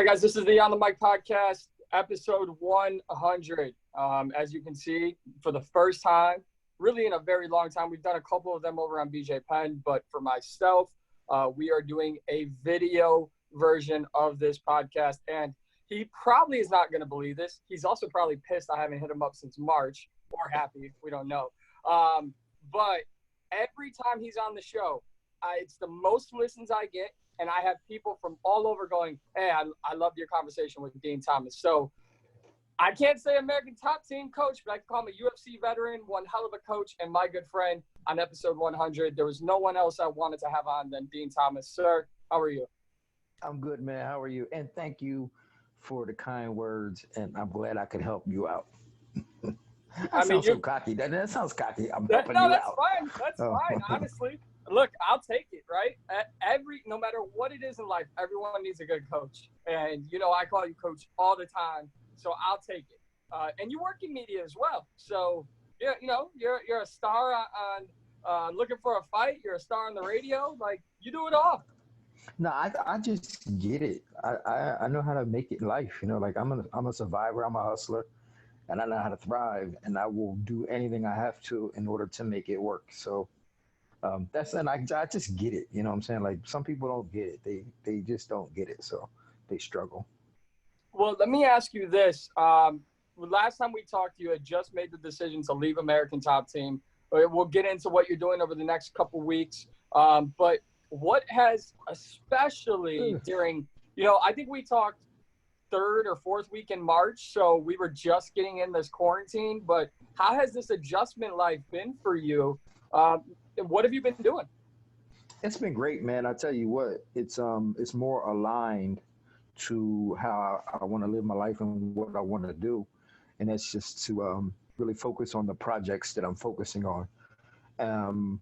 right, guys, this is the On the Mic podcast, episode 100. As you can see, for the first time, really in a very long time, we've done a couple of them over on BJ Penn, but for myself, we are doing a video version of this podcast, and he probably is not going to believe this. He's also probably pissed I haven't hit him up since March, or happy, we don't know. But every time he's on the show, it's the most listens I get. And I have people from all over going, hey, I loved your conversation with Dean Thomas. So I can't say American top team coach, but I can call him a UFC veteran, one hell of a coach, and my good friend on episode 100. There was no one else I wanted to have on than Dean Thomas. Sir, how are you? I'm good, man. How are you? And thank you for the kind words, and I'm glad I could help you out. That sounds so cocky. That sounds cocky. I'm helping you out. No, that's fine. That's fine, honestly. Look, I'll take it, right? No matter what it is in life, everyone needs a good coach. And, I call you coach all the time, so I'll take it. And you work in media as well. So, you're a star on Looking for a Fight. You're a star on the radio. Like, you do it all. No, I just get it. I know how to make it in life. Like I'm a survivor. I'm a hustler. And I know how to thrive. And I will do anything I have to in order to make it work. So. I just get it. You know what I'm saying? Like some people don't get it. They just don't get it. So they struggle. Well, let me ask you this. Last time we talked, you had just made the decision to leave American Top Team. We'll get into what you're doing over the next couple weeks. But what has, especially during, I think we talked third or fourth week in March. So we were just getting in this quarantine. But how has this adjustment life been for you? What have you been doing? It's been great, man. I tell you what, it's more aligned to how I want to live my life and what I want to do, and that's just to really focus on the projects that I'm focusing on. I'm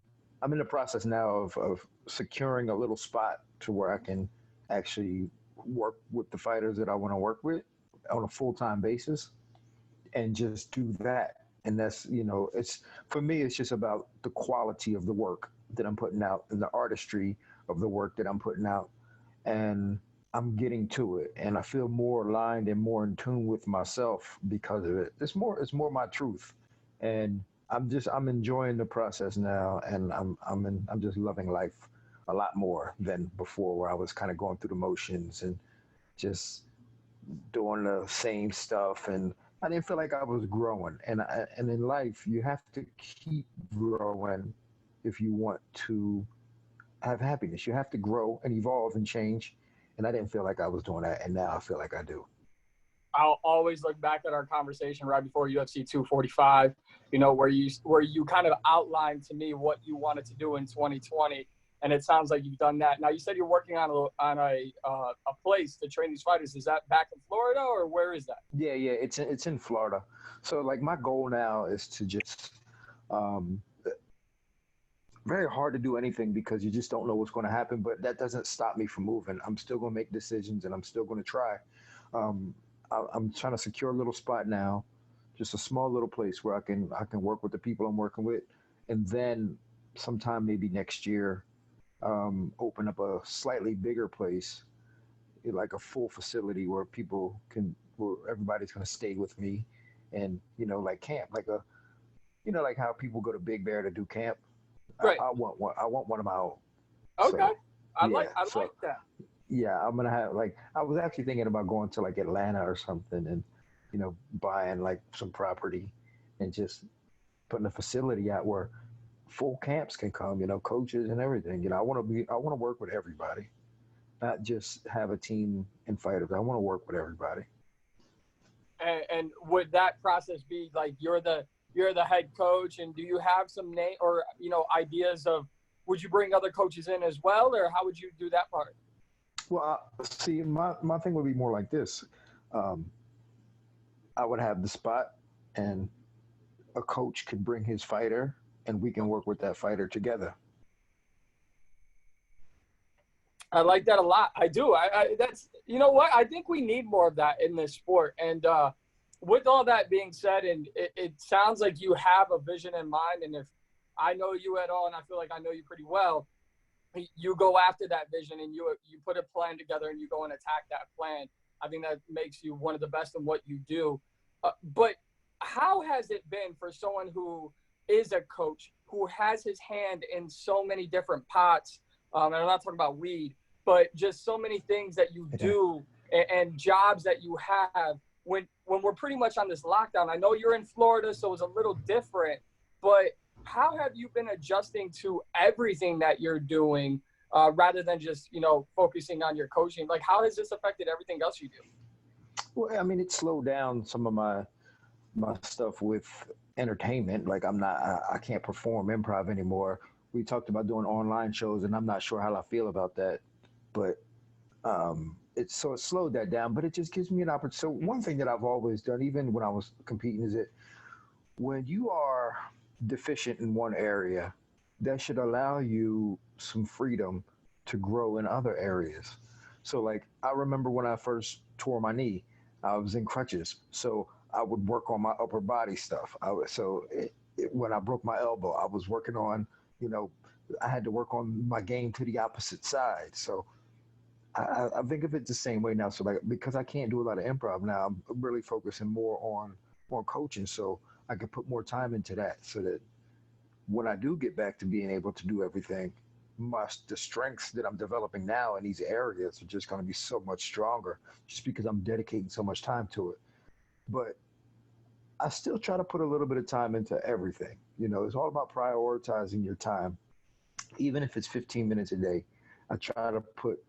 in the process now of securing a little spot to where I can actually work with the fighters that I want to work with on a full-time basis, and just do that. And that's, it's for me, it's just about the quality of the work that I'm putting out and the artistry of the work that I'm putting out. And I'm getting to it. And I feel more aligned and more in tune with myself because of it. It's more my truth. And I'm enjoying the process now. And I'm just loving life a lot more than before, where I was kind of going through the motions and just doing the same stuff. And I didn't feel like I was growing, and in life you have to keep growing if you want to have happiness. You have to grow and evolve and change, and I didn't feel like I was doing that, and now I feel like I do. I'll always look back at our conversation right before UFC 245, where you kind of outlined to me what you wanted to do in 2020. And it sounds like you've done that. Now, you said you're working on a place to train these fighters. Is that back in Florida, or where is that? Yeah, it's in Florida. So, like, my goal now is to just very hard to do anything because you just don't know what's going to happen. But that doesn't stop me from moving. I'm still going to make decisions, and I'm still going to try. I'm trying to secure a little spot now, just a small little place where I can work with the people I'm working with, and then sometime maybe next year. Open up a slightly bigger place, like a full facility where everybody's going to stay with me, and like camp, like like how people go to Big Bear to do camp. Right. I want one of my own. Okay. So, I like that. Yeah, I'm gonna have, like, I was actually thinking about going to like Atlanta or something, and buying like some property and just putting a facility out where full camps can come, coaches and everything. I want to work with everybody, not just have a team and fighters. I want to work with everybody. And would that process be like you're the head coach, and do you have some name or ideas of, would you bring other coaches in as well, or how would you do that part? Well, see, my thing would be more like this. I would have the spot, and a coach could bring his fighter, and we can work with that fighter together. I like that a lot. I do. That's, what? I think we need more of that in this sport. And with all that being said, and it sounds like you have a vision in mind. And if I know you at all, and I feel like I know you pretty well, you go after that vision and you put a plan together and you go and attack that plan. I think that makes you one of the best in what you do. But how has it been for someone who is a coach who has his hand in so many different pots? And I'm not talking about weed, but just so many things that you do and jobs that you have when we're pretty much on this lockdown. I know you're in Florida, so it's a little different, but how have you been adjusting to everything that you're doing rather than just, focusing on your coaching? Like, how has this affected everything else you do? Well, I mean, it slowed down some of my stuff with entertainment. Like I can't perform improv anymore. We talked about doing online shows, and I'm not sure how I feel about that. But it slowed that down. But it just gives me an opportunity. So one thing that I've always done, even when I was competing, is that when you are deficient in one area, that should allow you some freedom to grow in other areas. So like I remember when I first tore my knee, I was in crutches. So I would work on my upper body stuff. When I broke my elbow, I was working on, you know, I had to work on my game to the opposite side. So I think of it the same way now. So like because I can't do a lot of improv now, I'm really focusing more on coaching. So I can put more time into that so that when I do get back to being able to do everything, the strengths that I'm developing now in these areas are just going to be so much stronger just because I'm dedicating so much time to it. But I still try to put a little bit of time into everything. It's all about prioritizing your time, even if it's 15 minutes a day. I try to put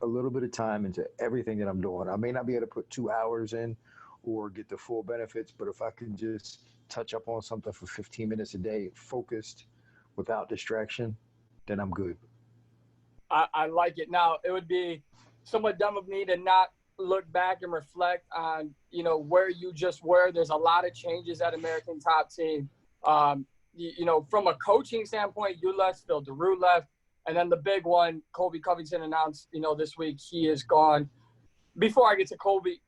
a little bit of time into everything that I'm doing. I may not be able to put 2 hours in or get the full benefits, but if I can just touch up on something for 15 minutes a day, focused without distraction, then I'm good. I like it. Now, it would be somewhat dumb of me to not look back and reflect on, where you just were. There's a lot of changes at American Top Team. From a coaching standpoint, you left, Phil DeRue left. And then the big one, Colby Covington announced, this week he is gone. Before I get to Colby,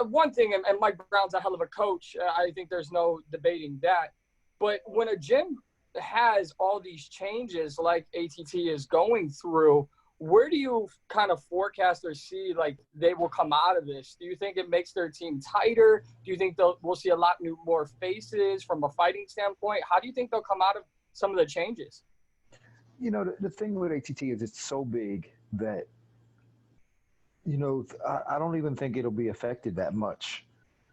one thing, and Mike Brown's a hell of a coach. I think there's no debating that. But when a gym has all these changes like ATT is going through, where do you kind of forecast or see like they will come out of this? Do you think it makes their team tighter? Do you think we'll see a lot more faces from a fighting standpoint? How do you think they'll come out of some of the changes? The thing with ATT is it's so big that I don't even think it'll be affected that much.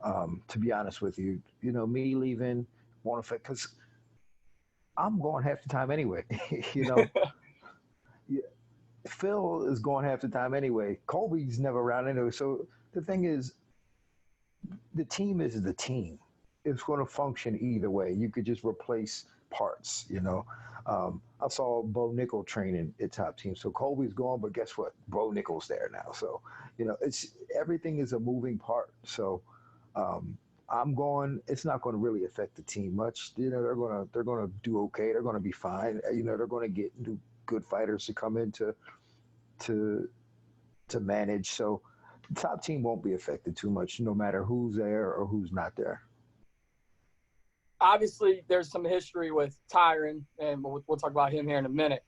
To be honest with you, me leaving won't affect because I'm going half the time anyway. you know, Yeah, Phil is going half the time anyway. Colby's never around anyway. So the thing is, the team is the team. It's going to function either way. You could just replace parts. I saw Bo Nickel training at Top Team. So Colby's gone, but guess what? Bo Nickel's there now. So, it's everything is a moving part. So I'm going, it's not going to really affect the team much. They're gonna do okay. They're gonna be fine. They're gonna get new good fighters to come in to manage. So the top team won't be affected too much, no matter who's there or who's not there. Obviously, there's some history with Tyron, and we'll talk about him here in a minute,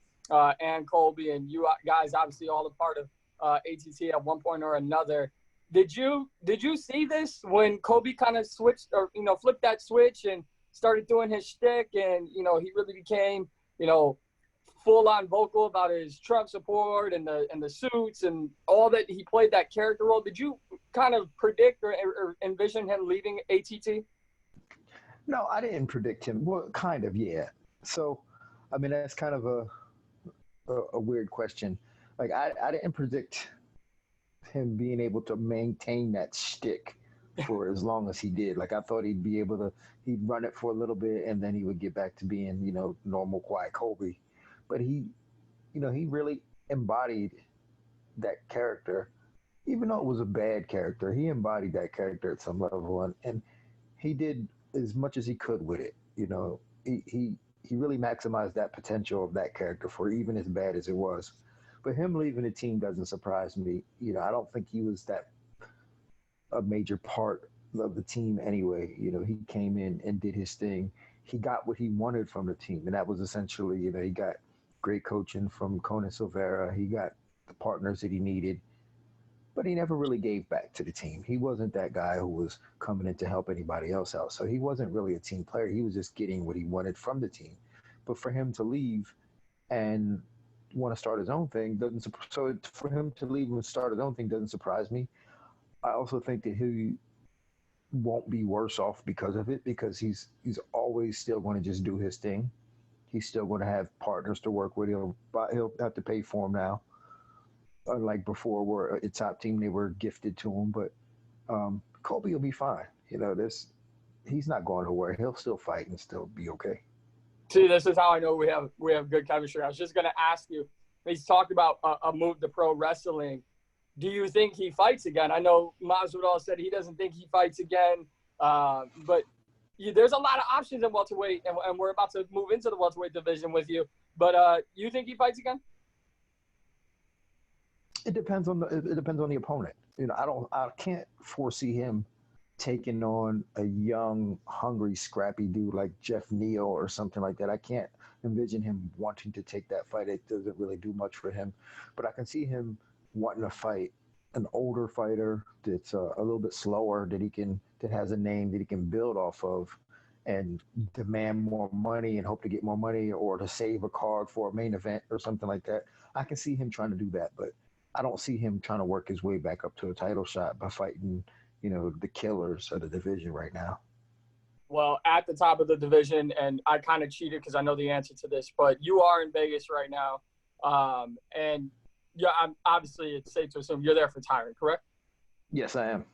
and Colby, and you guys obviously all a part of ATT at one point or another. Did you see this when Colby kind of switched or flipped that switch and started doing his shtick, and he really became full on vocal about his Trump support and the suits and all that, he played that character role? Did you kind of predict or envision him leaving ATT? No, I didn't predict him. Well, kind of, yeah. So, I mean, that's kind of a weird question. Like, I didn't predict him being able to maintain that shtick for as long as he did. Like, I thought he'd run it for a little bit and then he would get back to being, normal, quiet Colby. But he really embodied that character. Even though it was a bad character, he embodied that character at some level, and he did as much as he could with it. He really maximized that potential of that character for even as bad as it was. But him leaving the team doesn't surprise me. I don't think he was that a major part of the team anyway. He came in and did his thing. He got what he wanted from the team, and that was essentially, he got great coaching from Conan Silvera. He got the partners that he needed. but he never really gave back to the team. He wasn't that guy who was coming in to help anybody else out. So he wasn't really a team player. He was just getting what he wanted from the team. But for him to leave and want to start his own thing doesn't. So for him to leave and start his own thing doesn't surprise me. I also think that he won't be worse off because of it, because he's always still going to just do his thing. He's still going to have partners to work with. He'll have to pay for him now, unlike before where a top team they were gifted to him. But Kobe will be fine. This he's not going nowhere. He'll still fight and still be okay. See, this is how I know we have good chemistry. I was just going to ask you. He's talked about a move to pro wrestling. Do you think he fights again? I know Masvidal said he doesn't think he fights again, but there's a lot of options in welterweight, and we're about to move into the welterweight division with you. But you think he fights again? It depends on the opponent. I can't foresee him taking on a young, hungry, scrappy dude like Jeff Neal or something like that. I can't envision him wanting to take that fight. It doesn't really do much for him, but I can see him wanting to fight an older fighter that's a little bit slower, that has a name that he can build off of and demand more money and hope to get more money, or to save a card for a main event or something like that. I can see him trying to do that, but I don't see him trying to work his way back up to a title shot by fighting, the killers of the division right now. Well, at the top of the division, and I kind of cheated because I know the answer to this, but you are in Vegas right now, and yeah, obviously it's safe to assume you're there for Tyron, correct? Yes, I am.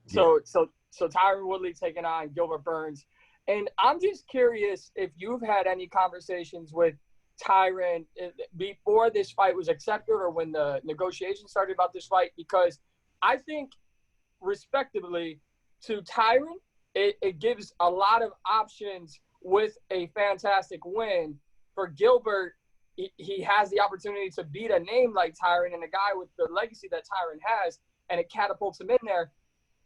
So Tyron Woodley taking on Gilbert Burns, and I'm just curious if you've had any conversations with Tyron before this fight was accepted or when the negotiations started about this fight, because I think respectively to Tyron, it gives a lot of options with a fantastic win. For Gilbert, he has the opportunity to beat a name like Tyron and a guy with the legacy that Tyron has, and it catapults him in there,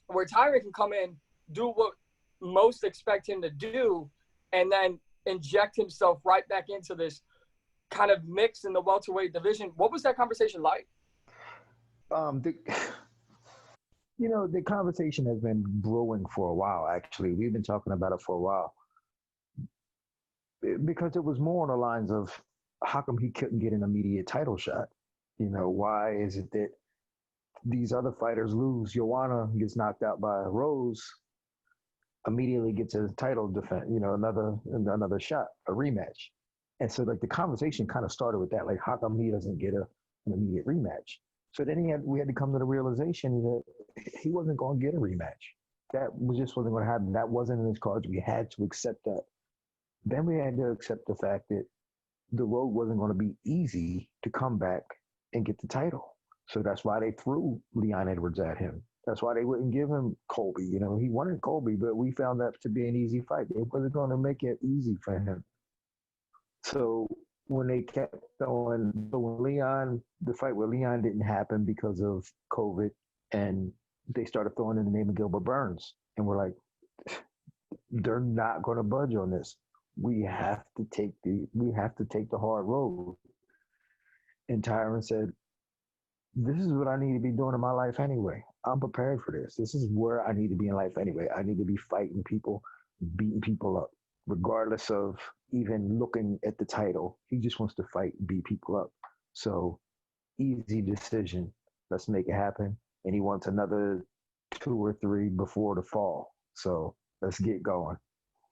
where Tyron can come in, do what most expect him to do, and then inject himself right back into this kind of mix in the welterweight division. What was that conversation like? The conversation has been brewing for a while, actually. We've been talking about it for a while. Because it was more on the lines of, how come he couldn't get an immediate title shot? Why is it that these other fighters lose? Joanna gets knocked out by Rose, immediately gets a title defense, another shot, a rematch. And so like the conversation kind of started with that, like, how come he doesn't get an immediate rematch? So then we had to come to the realization that he wasn't going to get a rematch. That just wasn't going to happen. That wasn't in his cards. We had to accept that. Then we had to accept the fact that the road wasn't going to be easy to come back and get the title. So that's why they threw Leon Edwards at him. That's why they wouldn't give him Colby. He wanted Colby, but we found that to be an easy fight. They wasn't going to make it easy for him. So when they kept on, the fight with Leon didn't happen because of COVID, and they started throwing in the name of Gilbert Burns. And we're like, they're not going to budge on this. We have to take the hard road. And Tyron said, this is what I need to be doing in my life anyway. I'm prepared for this. This is where I need to be in life anyway. I need to be fighting people, beating people up, regardless of even looking at the title. He just wants to fight and beat people up. So easy decision. Let's make it happen. And he wants another 2 or 3 before the fall. So let's get going.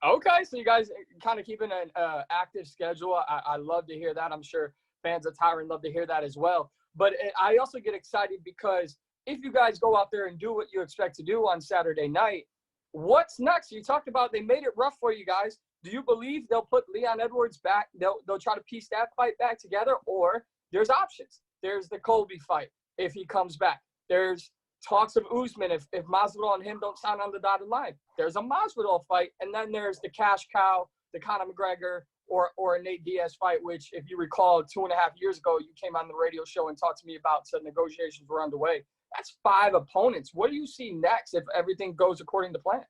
Okay, so you guys kind of keeping an active schedule. I love to hear that. I'm sure fans of Tyron love to hear that as well. But I also get excited because if you guys go out there and do what you expect to do on Saturday night, what's next? You talked about they made it rough for you guys. Do you believe they'll put Leon Edwards back? They'll try to piece that fight back together, or there's options. There's the Colby fight if he comes back. There's talks of Usman if Masvidal and him don't sign on the dotted line. There's a Masvidal fight, and then there's the cash cow, the Conor McGregor or a Nate Diaz fight, which if you recall 2.5 years ago, you came on the radio show and talked to me about, said negotiations were underway. That's 5 opponents. What do you see next if everything goes according to plan?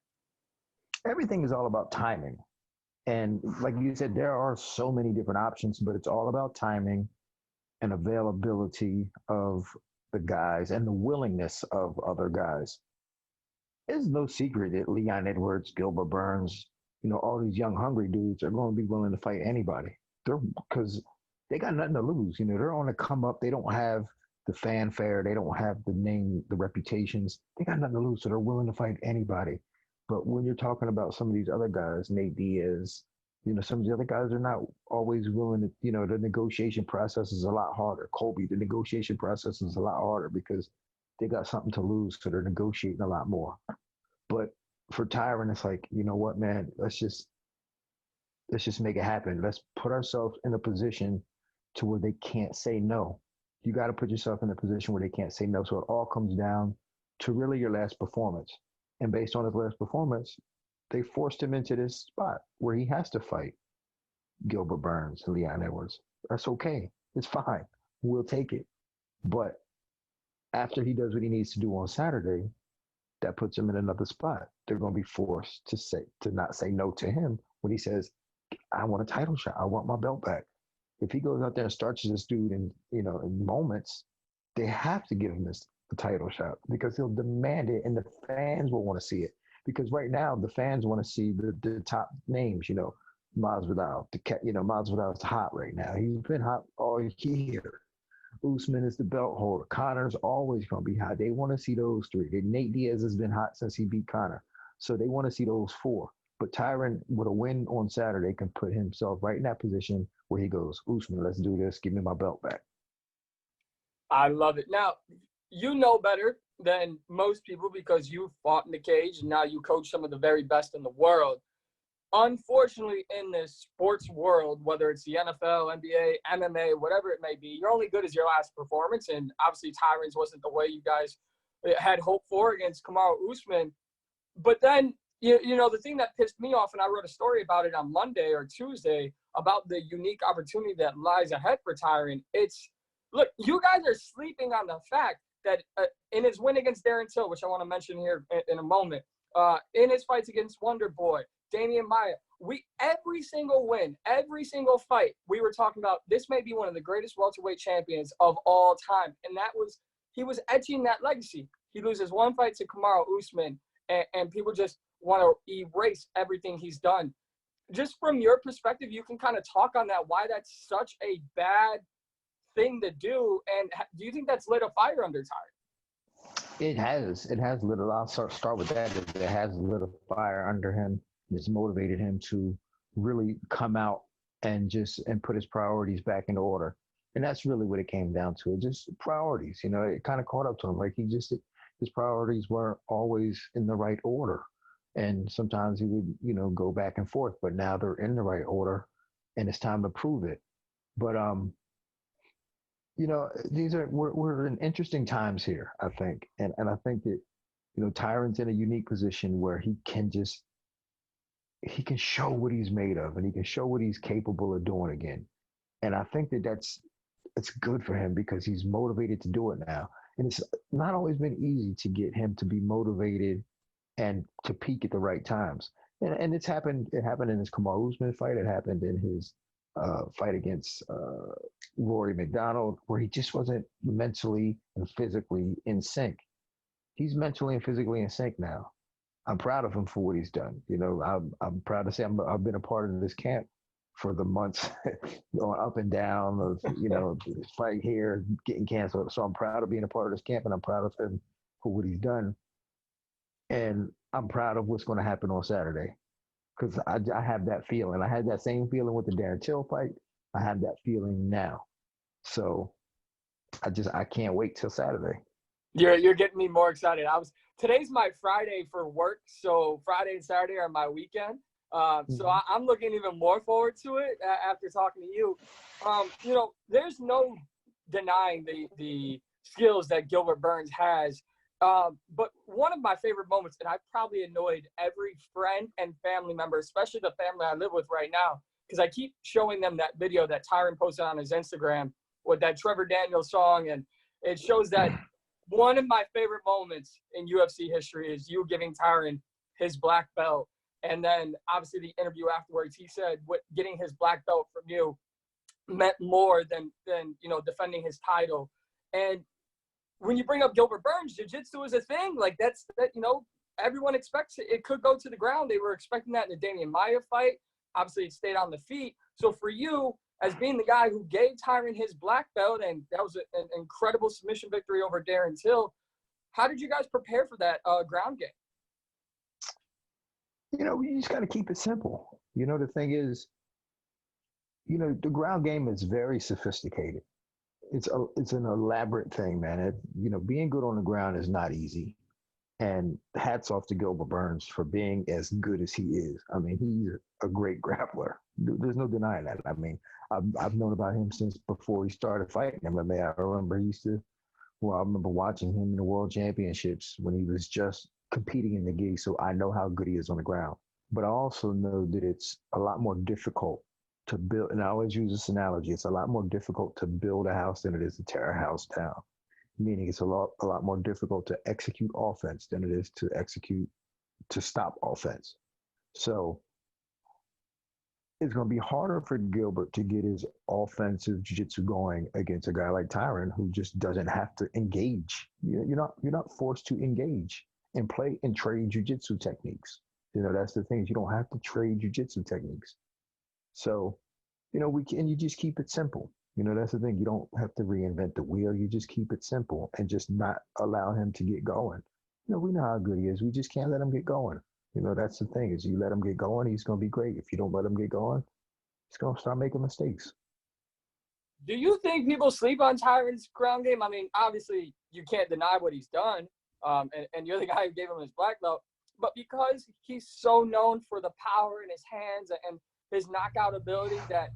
Everything is all about timing. And like you said, there are so many different options, but it's all about timing and availability of the guys and the willingness of other guys. It's no secret that Leon Edwards, Gilbert Burns, all these young, hungry dudes are going to be willing to fight anybody. They're because they got nothing to lose. They're on the come up. They don't have the fanfare. They don't have the name, the reputations. They got nothing to lose, so they're willing to fight anybody. But when you're talking about some of these other guys, Nate Diaz, some of the other guys are not always willing to, the negotiation process is a lot harder. Colby, the negotiation process is a lot harder because they got something to lose, so they're negotiating a lot more. But for Tyron, it's like, you know what, man, let's just make it happen. Let's put ourselves in a position to where they can't say no. You got to put yourself in a position where they can't say no. So it all comes down to really your last performance. And based on his last performance, they forced him into this spot where he has to fight Gilbert Burns and Leon Edwards. That's okay. It's fine. We'll take it. But after he does what he needs to do on Saturday, that puts him in another spot. They're going to be forced to not say no to him when he says, I want a title shot. I want my belt back. If he goes out there and starts this dude in moments, they have to give him the title shot because he'll demand it and the fans will want to see it. Because right now the fans want to see the top names, Masvidal. Masvidal's hot right now. He's been hot all year. Usman is the belt holder. Connor's always going to be hot. They want to see those three. Nate Diaz has been hot since he beat Connor. So they want to see those four. But Tyron, with a win on Saturday, can put himself right in that position where he goes, Usman, let's do this. Give me my belt back. I love it. Now, you know better than most people because you fought in the cage and now you coach some of the very best in the world. Unfortunately, in this sports world, whether it's the NFL, NBA, MMA, whatever it may be, you're only good as your last performance. And obviously, Tyron's wasn't the way you guys had hoped for against Kamaru Usman. But then, the thing that pissed me off, and I wrote a story about it on Monday or Tuesday about the unique opportunity that lies ahead for Tyron. Look, you guys are sleeping on the fact that in his win against Darren Till, which I want to mention here in a moment, in his fights against Wonder Boy, Damian Maia, every single win, every single fight, we were talking about this may be one of the greatest welterweight champions of all time. And he was etching that legacy. He loses one fight to Kamaru Usman, and people just want to erase everything he's done. Just from your perspective, you can kind of talk on that, why that's such a bad thing to do. And do you think that's lit a fire under Tyron? It has lit. I'll start with that. It has lit a fire under him. It's motivated him to really come out and put his priorities back into order. And that's really what it came down to. Just priorities. It kind of caught up to him. Like his priorities weren't always in the right order. And sometimes he would, go back and forth, but now they're in the right order and it's time to prove it. But, we're in interesting times here, I think. And I think that, Tyron's in a unique position where he can show what he's made of and he can show what he's capable of doing again. And I think that it's good for him because he's motivated to do it now. And it's not always been easy to get him to be motivated and to peak at the right times. And it happened in his Kamaru Usman fight. It happened in his fight against Rory McDonald, where he just wasn't mentally and physically in sync. He's mentally and physically in sync now. I'm proud of him for what he's done. I'm proud to say I've been a part of this camp for the months going up and down of, fight here, getting canceled. So I'm proud of being a part of this camp and I'm proud of him for what he's done. And I'm proud of what's going to happen on Saturday because I have that feeling. I had that same feeling with the Darren Till fight. I have that feeling now. So I can't wait till Saturday. You're getting me more excited. Today's my Friday for work, so Friday and Saturday are my weekend. So I'm looking even more forward to it after talking to you. There's no denying the skills that Gilbert Burns has. But one of my favorite moments, and I've probably annoyed every friend and family member, especially the family I live with right now, because I keep showing them that video that Tyron posted on his Instagram with that Trevor Daniels song, and it shows that one of my favorite moments in UFC history is you giving Tyron his black belt. And then obviously the interview afterwards, he said what getting his black belt from you meant more than defending his title. And when you bring up Gilbert Burns, jiu-jitsu is a thing. Like everyone expects it. It could go to the ground. They were expecting that in the Damian Maia fight. Obviously, it stayed on the feet. So for you, as being the guy who gave Tyron his black belt, and that was an incredible submission victory over Darren Till, how did you guys prepare for that ground game? We just got to keep it simple. The thing is, the ground game is very sophisticated. It's an elaborate thing, man. Being good on the ground is not easy. And hats off to Gilbert Burns for being as good as he is. I mean, he's a great grappler. There's no denying that. I mean, I've known about him since before he started fighting MMA. I remember I remember watching him in the World Championships when he was just competing in the gi. So I know how good he is on the ground. But I also know that it's a lot more difficult to build. And I always use this analogy. It's a lot more difficult to build a house than it is to tear a house down. Meaning it's a lot more difficult to execute offense than it is to stop offense. So it's going to be harder for Gilbert to get his offensive jiu-jitsu going against a guy like Tyron, who just doesn't have to engage. You're not forced to engage and play and trade jiu-jitsu techniques. That's the thing. You don't have to trade jiu-jitsu techniques. So, you just keep it simple. That's the thing. You don't have to reinvent the wheel. You just keep it simple and just not allow him to get going. We know how good he is. We just can't let him get going. That's the thing is you let him get going, he's going to be great. If you don't let him get going, he's going to start making mistakes. Do you think people sleep on Tyron's ground game? I mean, obviously you can't deny what he's done. And you're the guy who gave him his black belt. But because he's so known for the power in his hands and his knockout ability that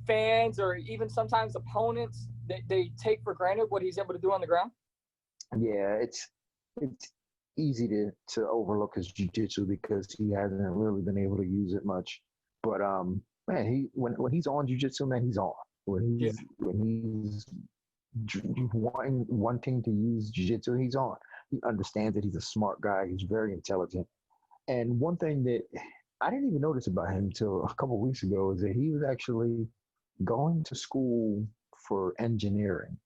fans or even sometimes opponents, they take for granted what he's able to do on the ground? Yeah, it's easy to overlook his jiu-jitsu because he hasn't really been able to use it much. But man, when he's on jiu-jitsu, man, he's on. When he's wanting to use jiu-jitsu, he's on. He understands that he's a smart guy. He's very intelligent. And one thing that I didn't even notice about him until a couple of weeks ago is that he was actually going to school for engineering.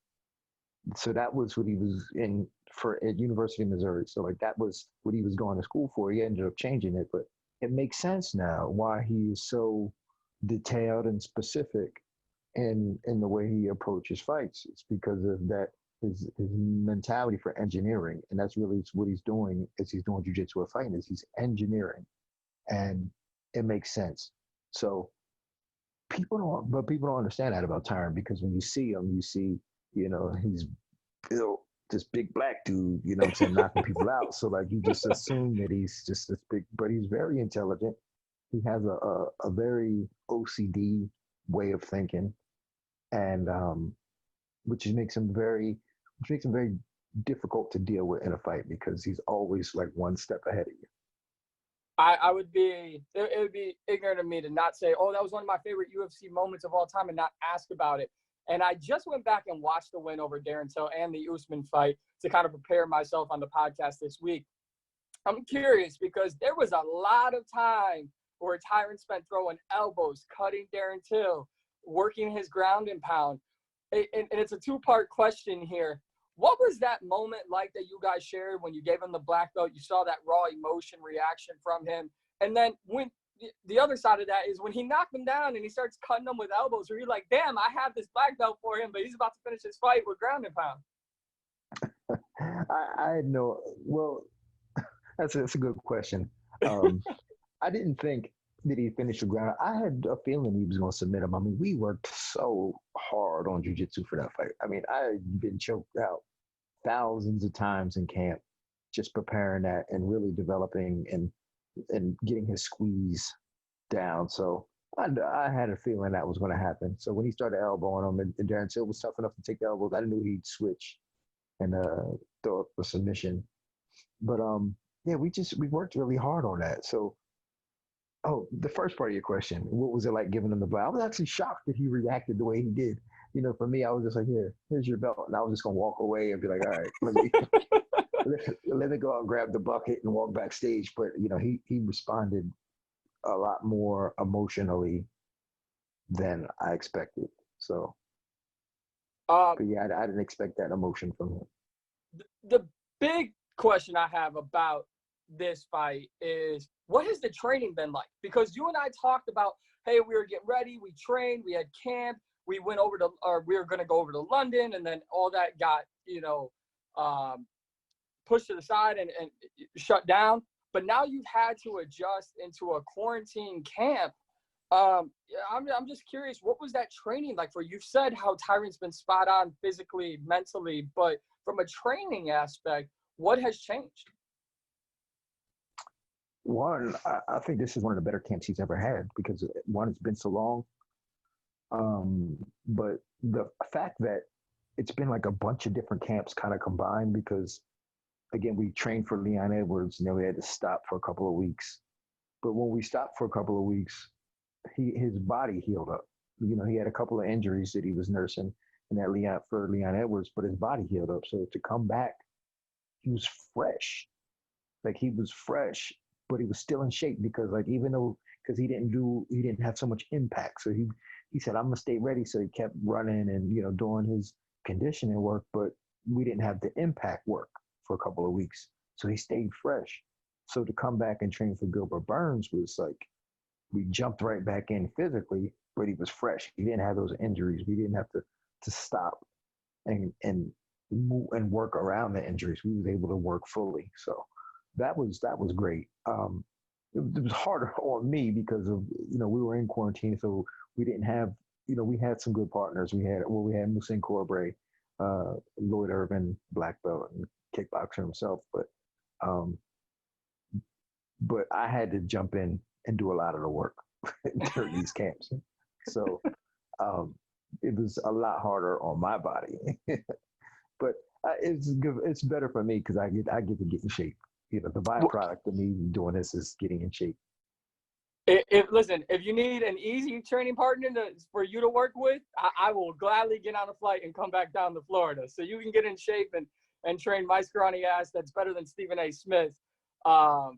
So that was what he was in for at University of Missouri. So that was what he was going to school for. He ended up changing it, but it makes sense now why he is so detailed and specific in the way he approaches fights. It's because of that his mentality for engineering, and that's really what he's doing. Is he's doing jiu-jitsu or fighting? Is he's engineering, and it makes sense. So people don't understand that about Tyron because when you see him, you see he's built this big black dude, knocking people out. So you just assume that he's just this big, but he's very intelligent. He has a very OCD way of thinking, and which makes him very difficult to deal with in a fight because he's always one step ahead of you. It would be ignorant of me to not say, oh, that was one of my favorite UFC moments of all time and not ask about it. And I just went back and watched the win over Darren Till and the Usman fight to kind of prepare myself on the podcast this week. I'm curious because there was a lot of time where Tyron spent throwing elbows, cutting Darren Till, working his ground and pound. And it's a two-part question here. What was that moment like that you guys shared when you gave him the black belt? You saw that raw emotion reaction from him. And then when the other side of that is when he knocked him down and he starts cutting him with elbows, where you're like, damn, I have this black belt for him, but he's about to finish his fight with ground and pound. I had no, well, that's a good question. I didn't think that he finished the ground. I had a feeling he was going to submit him. I mean, we worked so hard on jiu-jitsu for that fight. I mean, I had been choked out thousands of times in camp, just preparing that and really developing and getting his squeeze down. So I had a feeling that was going to happen. So when he started elbowing him and Darren Till was tough enough to take the elbows, I knew he'd switch and throw up a submission. But yeah, we worked really hard on that. So, the first part of your question, what was it like giving him the belt? I was actually shocked that he reacted the way he did. For me, I was just like, here's your belt. And I was just going to walk away and be like, all right, let me go out and grab the bucket and walk backstage. But, he responded a lot more emotionally than I expected. So, but yeah, I didn't expect that emotion from him. The big question I have about this fight is, what has the training been like? Because you and I talked about, hey, we were getting ready, we trained, we had camp, we went over to, or we were going to go over to London, and then all that got, pushed to the side and shut down. But now you've had to adjust into a quarantine camp. I'm just curious, what was that training like for you? You've said how Tyron's been spot on physically, mentally, but from a training aspect, what has changed? One, I think this is one of the better camps he's ever had because one, it's been so long. But the fact that it's been like a bunch of different camps kind of combined because, again, we trained for Leon Edwards and then we had to stop for a couple of weeks. But when we stopped for a couple of weeks, his body healed up. He had a couple of injuries that he was nursing in that Leon Edwards, but his body healed up. So to come back, he was fresh. Like he was fresh, but he was still in shape because even though because he didn't have so much impact. So he said, I'm gonna stay ready. So he kept running and doing his conditioning work, but we didn't have the impact work for a couple of weeks. So he stayed fresh. So to come back and train for Gilbert Burns was like we jumped right back in physically, but he was fresh. He didn't have those injuries. We didn't have to stop and move and work around the injuries. We was able to work fully. So that was great. It was harder on me because of we were in quarantine, so we didn't have we had some good partners. We had Musin Corbray, Lloyd Irvin, black belt and kickboxer himself, but I had to jump in and do a lot of the work during these camps. So it was a lot harder on my body, but it's good. It's better for me because I get to get in shape. The byproduct of me doing this is getting in shape. Listen, if you need an easy training partner for you to work with, I will gladly get on a flight and come back down to Florida so you can get in shape and train my scrawny ass. That's better than Stephen A. Smith. No,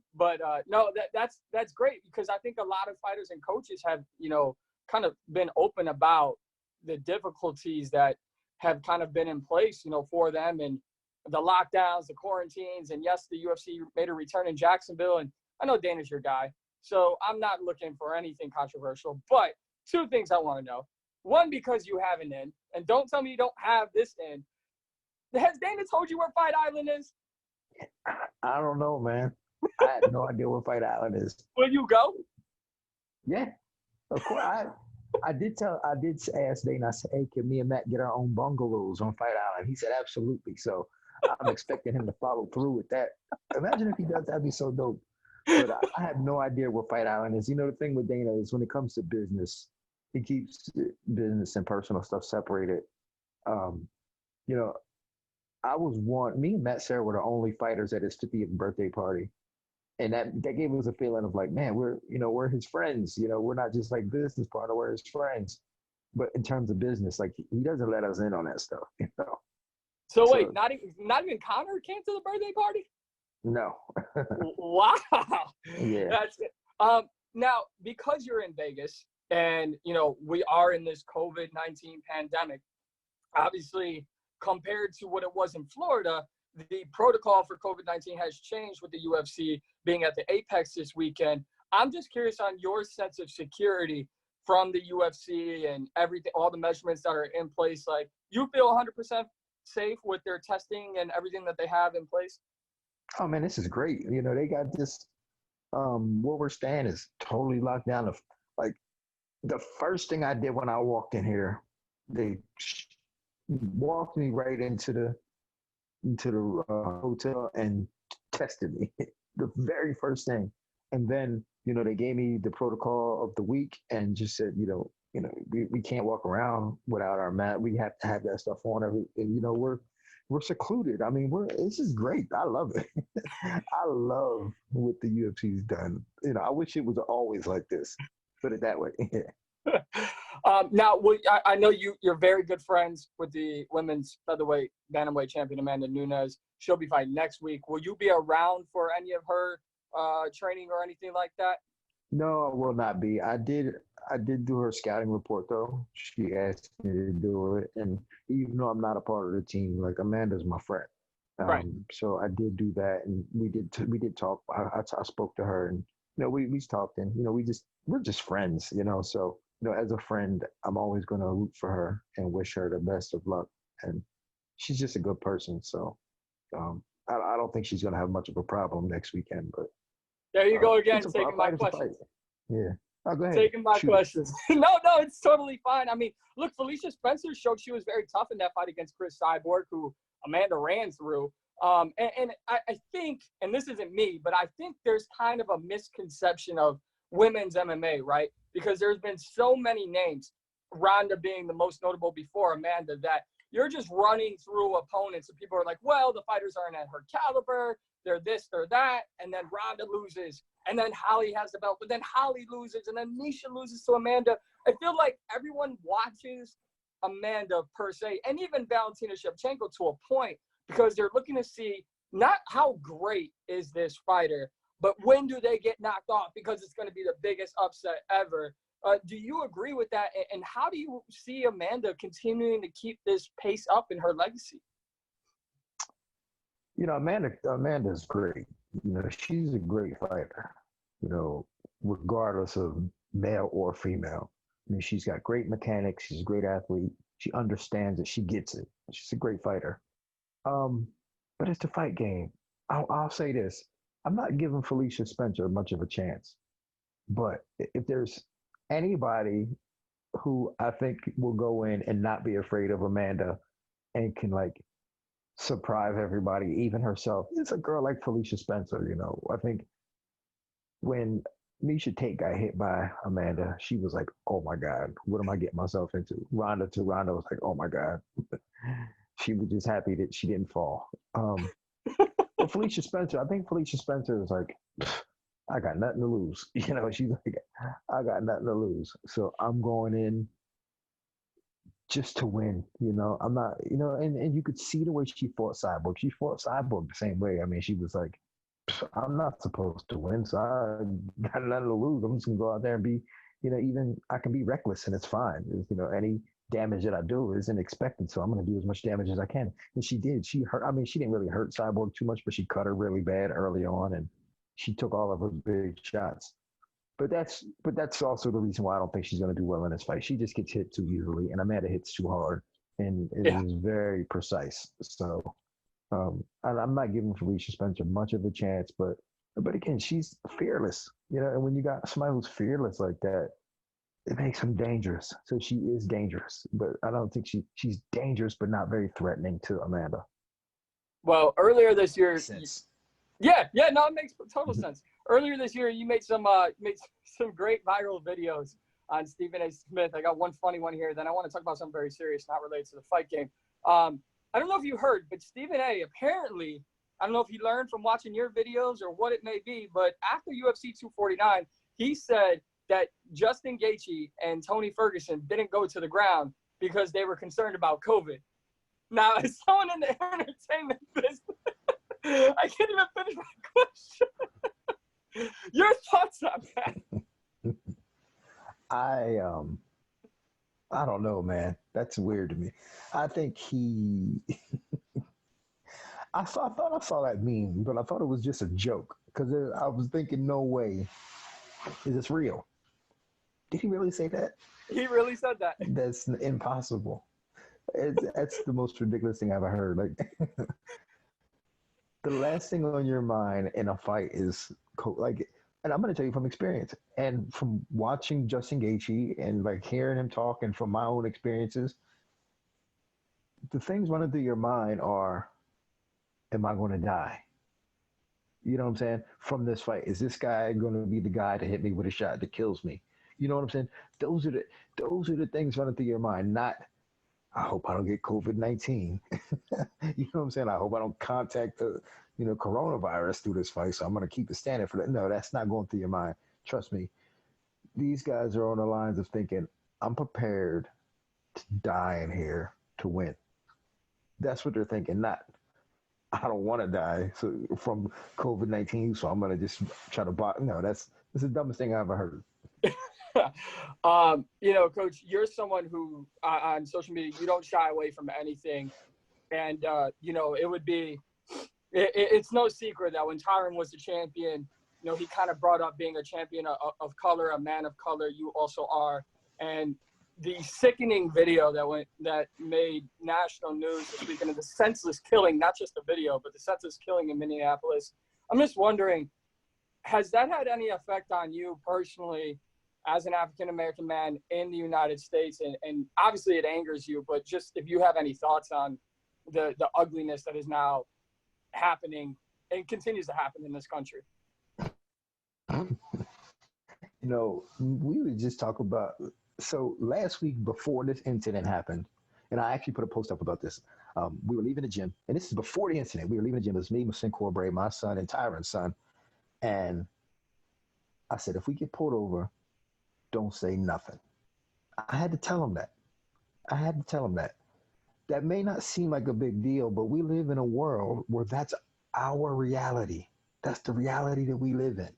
that's great because I think a lot of fighters and coaches have, kind of been open about the difficulties that have kind of been in place, for them and the lockdowns, the quarantines, and yes, the UFC made a return in Jacksonville. And I know Dana's your guy, so I'm not looking for anything controversial, but two things I want to know. One, because you have an in, and don't tell me you don't have this in. Has Dana told you where Fight Island is? I don't know, man. I had no idea where Fight Island is. Will you go? Yeah, of course. I did ask Dana, I said, hey, can me and Matt get our own bungalows on Fight Island? He said, absolutely. So I'm expecting him to follow through with that. Imagine if he does, that'd be so dope. But I have no idea where Fight Island is. The thing with Dana is when it comes to business, he keeps business and personal stuff separated. Me and Matt Serra were the only fighters at his 50th birthday party. And that gave us a feeling of like, man, we're his friends. We're not just like business partner, we're his friends. But in terms of business, like he doesn't let us in on that stuff. So wait, not even Connor came to the birthday party? No. Wow. Yeah. That's it. Now, because you're in Vegas and, we are in this COVID-19 pandemic, obviously compared to what it was in Florida, the protocol for COVID-19 has changed with the UFC being at the Apex this weekend. I'm just curious on your sense of security from the UFC and everything, all the measurements that are in place. Like, you feel 100% safe with their testing and everything that they have in place? Oh man, this is great. They got this. Where we're staying is totally locked down. Like the first thing I did when I walked in here, they walked me right into the hotel and tested me. The very first thing, and then they gave me the protocol of the week and just said we can't walk around without our mat. We have to have that stuff on. We're secluded. I mean, this is great. I love it. I love what the UFC's done. I wish it was always like this. Put it that way. Now, I know you're very good friends with the women's featherweight bantamweight champion Amanda Nunes. She'll be fighting next week. Will you be around for any of her training or anything like that? No, I will not be. I did do her scouting report though. She asked me to do it, and even though I'm not a part of the team, like Amanda's my friend. Right. So I did do that, and we did talk. I spoke to her, and we talked, and we're just friends, So as a friend, I'm always going to root for her and wish her the best of luck. And she's just a good person, so I don't think she's going to have much of a problem next weekend. But There you go again, it's a taking my fight. It's a fight. questions. Yeah. Oh, go ahead. Taking my Shoot. questions. No, it's totally fine. I mean, look, Felicia Spencer showed she was very tough in that fight against Chris Cyborg, who Amanda ran through. And I think, and this isn't me, but I think there's kind of a misconception of women's MMA, right? Because there's been so many names, Ronda being the most notable before Amanda, that you're just running through opponents and people are like, well, the fighters aren't at her caliber. They're this, they're that. And then Ronda loses. And then Holly has the belt. But then Holly loses. And then Misha loses to Amanda. I feel like everyone watches Amanda per se, and even Valentina Shevchenko to a point, because they're looking to see not how great is this fighter, but when do they get knocked off, because it's going to be the biggest upset ever. Do you agree with that? And how do you see Amanda continuing to keep this pace up in her legacy? Amanda's great. She's a great fighter, regardless of male or female. I mean, she's got great mechanics. She's a great athlete. She understands it. She gets it. She's a great fighter. But it's the fight game. I'll say this. I'm not giving Felicia Spencer much of a chance. But if there's anybody who I think will go in and not be afraid of Amanda and can surprise everybody, even herself, it's a girl like Felicia Spencer. I think when Misha Tate got hit by Amanda, she was like, oh my God, what am I getting myself into? Ronda was like, oh my God. She was just happy that she didn't fall. But Felicia Spencer, I think Felicia Spencer is like, I got nothing to lose. She's like, I got nothing to lose. So I'm going in just to win. I'm not, and you could see the way she fought Cyborg. She fought Cyborg the same way. I mean, she was like, I'm not supposed to win, so I got nothing to lose. I'm just gonna go out there and be, even I can be reckless and it's fine. Any damage that I do isn't expected, so I'm gonna do as much damage as I can. And she did. She hurt. I mean, she didn't really hurt Cyborg too much, but she cut her really bad early on, and she took all of her big shots. But that's also the reason why I don't think she's gonna do well in this fight. She just gets hit too easily, and Amanda hits too hard, and it is very precise. So. And I'm not giving Felicia Spencer much of a chance, but again, she's fearless, and when you got somebody who's fearless like that, it makes them dangerous. So she is dangerous, but I don't think she's dangerous, but not very threatening to Amanda. Well, earlier this year, it makes total Mm-hmm. sense. Earlier this year, you made some great viral videos on Stephen A. Smith. I got one funny one here. Then I want to talk about something very serious, not related to the fight game. I don't know if you heard, but Stephen A. apparently, I don't know if he learned from watching your videos or what it may be, but after UFC 249, he said that Justin Gaethje and Tony Ferguson didn't go to the ground because they were concerned about COVID. Now, as someone in the entertainment business, I can't even finish my question. Your thoughts on that? I don't know, man. That's weird to me. I think I thought I saw that meme, but I thought it was just a joke because I was thinking, no way, is this real? Did he really say that? He really said that. That's impossible. That's the most ridiculous thing I've ever heard. Like, the last thing on your mind in a fight is and I'm going to tell you from experience and from watching Justin Gaethje and hearing him talk and from my own experiences, the things running through your mind are, am I going to die? You know what I'm saying? From this fight, is this guy going to be the guy to hit me with a shot that kills me? You know what I'm saying? Those are the things running through your mind. Not, I hope I don't get COVID-19. You know what I'm saying? I hope I don't contact the coronavirus through this fight, so I'm going to keep it standing for that. No, that's not going through your mind. Trust me. These guys are on the lines of thinking, I'm prepared to die in here to win. That's what they're thinking. Not, I don't want to die from COVID-19, so I'm going to just try to block. No, that's the dumbest thing I've ever heard. Coach, you're someone who on social media, you don't shy away from anything. And, it would be it's no secret that when Tyron was the champion, he kind of brought up being a champion of color, a man of color. You also are. And the sickening video that made national news this weekend of the senseless killing, not just the video, but the senseless killing in Minneapolis. I'm just wondering, has that had any effect on you personally as an African-American man in the United States? And obviously it angers you, but just if you have any thoughts on the ugliness that is now happening and continues to happen in this country. We would just talk about, so last week before this incident happened, and I actually put a post up about this. We were leaving the gym, and this is before the incident. We were leaving the gym. It was me, Masin Bray, my son, and Tyron's son. And I said, if we get pulled over, don't say nothing. I had to tell him that. That may not seem like a big deal, but we live in a world where that's our reality. That's the reality that we live in.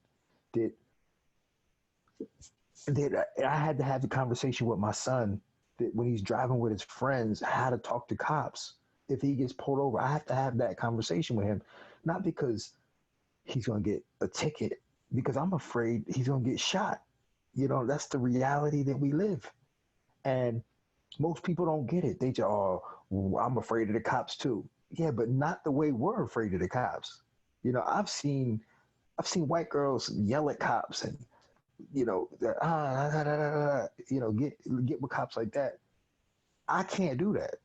I had to have the conversation with my son that when he's driving with his friends, how to talk to cops. If he gets pulled over, I have to have that conversation with him, not because he's going to get a ticket, because I'm afraid he's going to get shot. That's the reality that we live. And most people don't get it. They just, I'm afraid of the cops too. Yeah, but not the way we're afraid of the cops. I've seen white girls yell at cops and, get with cops like that. I can't do that.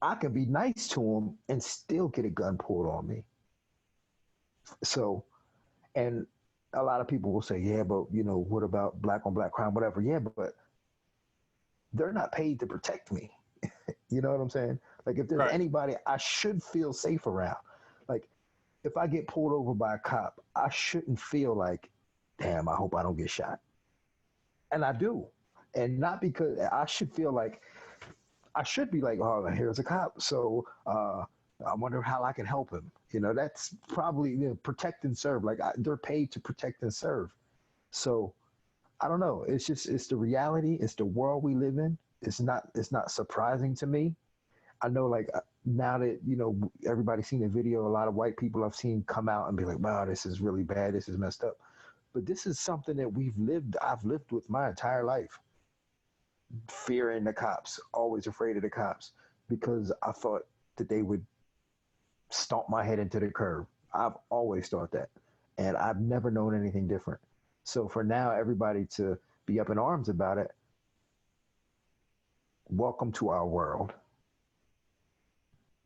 I can be nice to them and still get a gun pulled on me. So, and a lot of people will say, yeah, but what about black on black crime, whatever. Yeah, but they're not paid to protect me. You know what I'm saying? Like, if there's anybody I should feel safe around, like if I get pulled over by a cop, I shouldn't feel like, damn, I hope I don't get shot. And I do. And not because I should feel like, I should be like, oh, here's a cop. So I wonder how I can help him. That's probably protect and serve. Like they're paid to protect and serve. So I don't know. It's the reality. It's the world we live in. It's not surprising to me. I know, like now that everybody's seen the video, a lot of white people I've seen come out and be like, wow, this is really bad. This is messed up. But this is something that I've lived with my entire life. Fearing the cops, always afraid of the cops, because I thought that they would stomp my head into the curb. I've always thought that. And I've never known anything different. So for now, everybody to be up in arms about it, welcome to our world.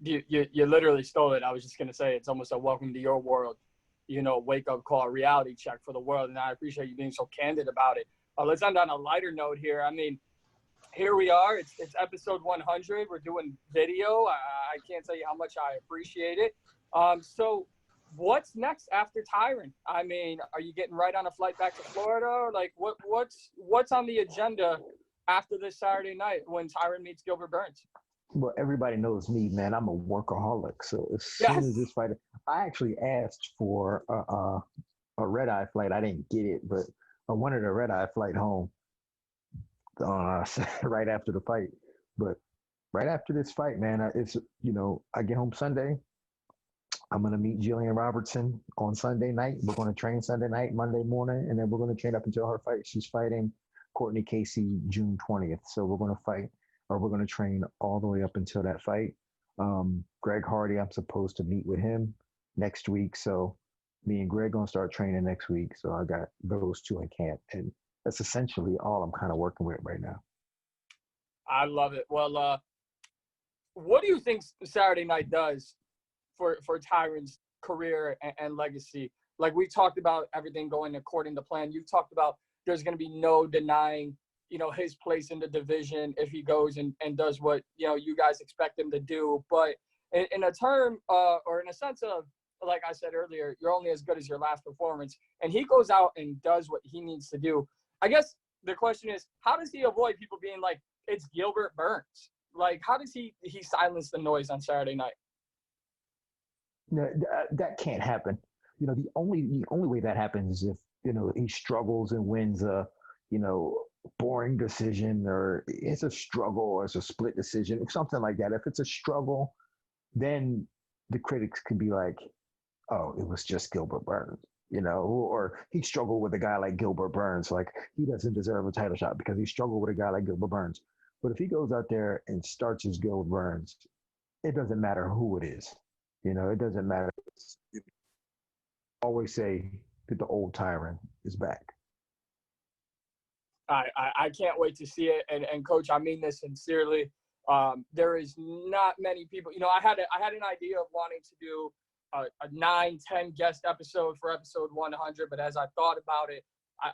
You literally stole it. I was just going to say, it's almost a welcome to your world, wake up call, reality check for the world. And I appreciate you being so candid about it. Let's end on a lighter note here. I mean, here we are. It's episode 100. We're doing video. I can't tell you how much I appreciate it. So what's next after Tyron? I mean, are you getting right on a flight back to Florida? Like what's on the agenda after this Saturday night when Tyron meets Gilbert Burns? Well, everybody knows me, man. I'm a workaholic. So as soon as this fight, I actually asked for a red-eye flight. I didn't get it, but I wanted a red-eye flight home right after the fight. But right after this fight, man, I get home Sunday. I'm going to meet Jillian Robertson on Sunday night. We're going to train Sunday night, Monday morning, and then we're going to train up until her fight. She's fighting Courtney Casey June 20th. So we're going to fight, or we're going to train all the way up until that fight. Greg Hardy, I'm supposed to meet with him next week. So me and Greg going to start training next week. So I got those two in camp. And that's essentially all I'm kind of working with right now. I love it. Well, what do you think Saturday night does for Tyron's career and legacy? Like we talked about everything going according to plan. You've talked about there's going to be no denying, his place in the division if he goes and does what, you guys expect him to do. But in a term or in a sense of, like I said earlier, you're only as good as your last performance. And he goes out and does what he needs to do. I guess the question is, how does he avoid people being like, it's Gilbert Burns? Like, how does he silence the noise on Saturday night? No, that can't happen. The only way that happens is if, he struggles and wins a, boring decision, or it's a struggle, or it's a split decision, something like that. If it's a struggle, then the critics can be like, oh, it was just Gilbert Burns, or he struggled with a guy like Gilbert Burns. Like, he doesn't deserve a title shot because he struggled with a guy like Gilbert Burns. But if he goes out there and starts as Gilbert Burns, it doesn't matter who it is. It doesn't matter. Always say that the old Tyron is back. I can't wait to see it. And Coach, I mean this sincerely. There is not many people, I had an idea of wanting to do a 9-10 guest episode for episode 100. But as I thought about it,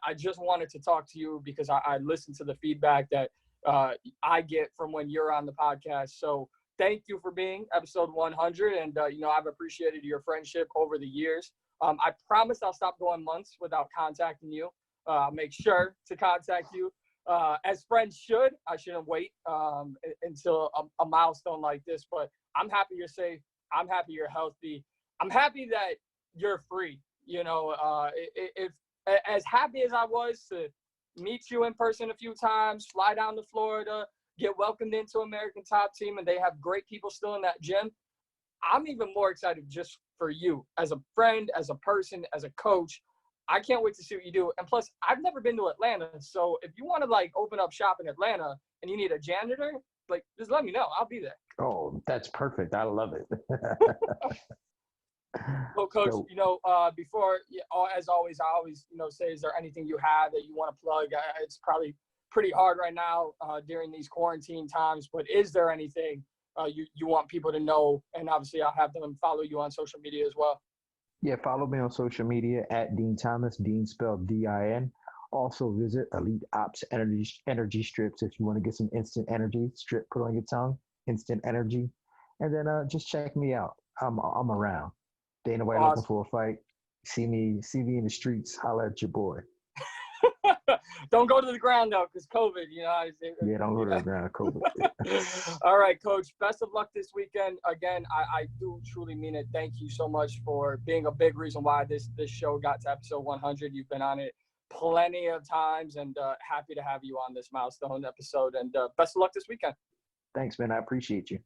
I just wanted to talk to you because I listened to the feedback that I get from when you're on the podcast. So thank you for being episode 100. And, I've appreciated your friendship over the years. I promise I'll stop going months without contacting you. Make sure to contact you as friends should. I shouldn't wait until a milestone like this, but I'm happy you're safe. I'm happy you're healthy. I'm happy that you're free. If as happy as I was to meet you in person a few times, fly down to Florida, get welcomed into American Top Team, and they have great people still in that gym, I'm even more excited just for you as a friend, as a person, as a coach. I can't wait to see what you do. And plus, I've never been to Atlanta. So if you want to open up shop in Atlanta and you need a janitor, just let me know. I'll be there. Oh, that's perfect. I love it. Well, Coach, before, as always, I always, say, is there anything you have that you want to plug? It's probably pretty hard right now during these quarantine times, but is there anything you want people to know? And obviously I'll have them follow you on social media as well. Yeah, follow me on social media at Dean Thomas, Dean spelled D-I-N. Also visit Elite Ops Energy Strips if you want to get some instant energy. Strip, put on your tongue, instant energy. And then just check me out. I'm around. Ain't nobody looking for a fight. See me in the streets, holla at your boy. Don't go to the ground though, because COVID, Yeah, don't go to the ground, COVID. All right, Coach. Best of luck this weekend. Again, I do truly mean it. Thank you so much for being a big reason why this show got to episode 100. You've been on it plenty of times, and happy to have you on this milestone episode. And best of luck this weekend. Thanks, man. I appreciate you.